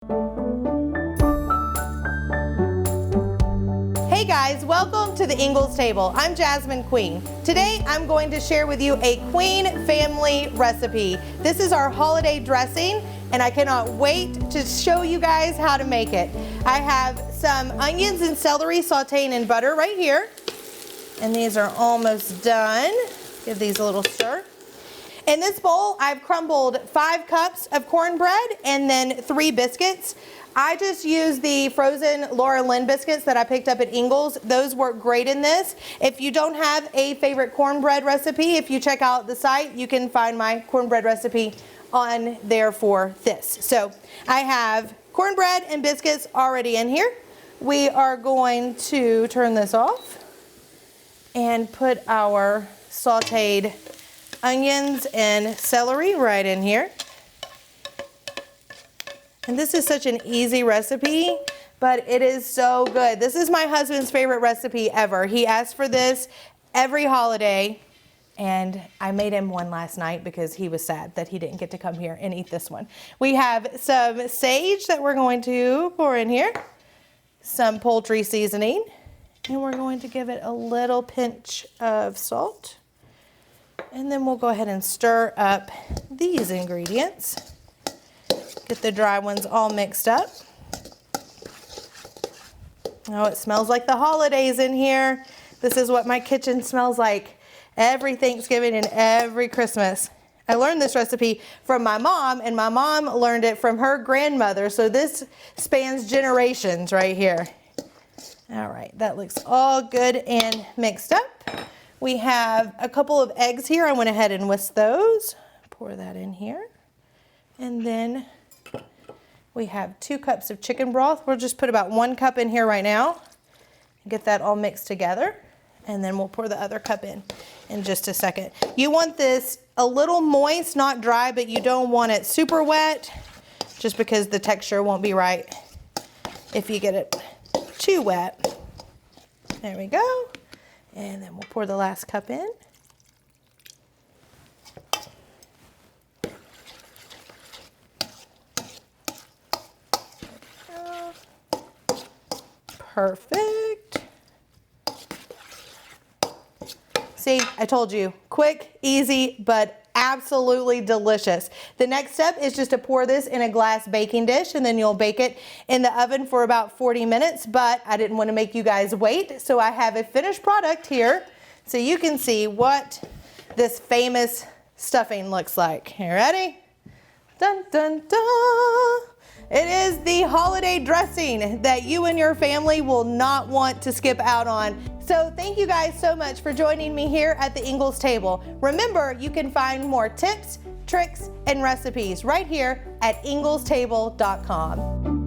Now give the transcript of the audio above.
Hey guys, welcome to the Ingles table. I'm Jasmin Queen. Today I'm going to share with you a Queen family recipe. This is our holiday dressing and I cannot wait to show you guys how to make it. I have some onions and celery sauteing in butter right here. And these are almost done. Give these a little stir. In this bowl, I've crumbled 5 cups of cornbread and then 3 biscuits. I just use the frozen Laura Lynn biscuits that I picked up at Ingles. Those work great in this. If you don't have a favorite cornbread recipe, if you check out the site, you can find my cornbread recipe on there for this. So I have cornbread and biscuits already in here. We are going to turn this off and put our sauteed onions and celery right in here. And this is such an easy recipe, but it is so good. This is my husband's favorite recipe ever. He asks for this every holiday, and I made him one last night because he was sad that he didn't get to come here and eat this one. We have some sage that we're going to pour in here, some poultry seasoning, and we're going to give it a little pinch of salt. And then we'll go ahead and stir up these ingredients. Get the dry ones all mixed up. Oh, it smells like the holidays in here. This is what my kitchen smells like every Thanksgiving and every Christmas. I learned this recipe from my mom, and my mom learned it from her grandmother, so this spans generations right here. All right, that looks all good and mixed up. We have a couple of eggs here. I went ahead and whisked those. Pour that in here. And then we have 2 cups of chicken broth. We'll just put about 1 cup in here right now. Get that all mixed together. And then we'll pour the other cup in just a second. You want this a little moist, not dry, but you don't want it super wet, just because the texture won't be right if you get it too wet. There we go. And then we'll pour the last cup in. Perfect. See, I told you, quick, easy, but absolutely delicious. The next step is just to pour this in a glass baking dish, and then you'll bake it in the oven for about 40 minutes, but I didn't want to make you guys wait, so I have a finished product here so you can see what this famous stuffing looks like. You ready? Dun, dun, dun. It is the holiday dressing that you and your family will not want to skip out on. So thank you guys so much for joining me here at the Ingles table. Remember, you can find more tips, tricks, and recipes right here at inglestable.com.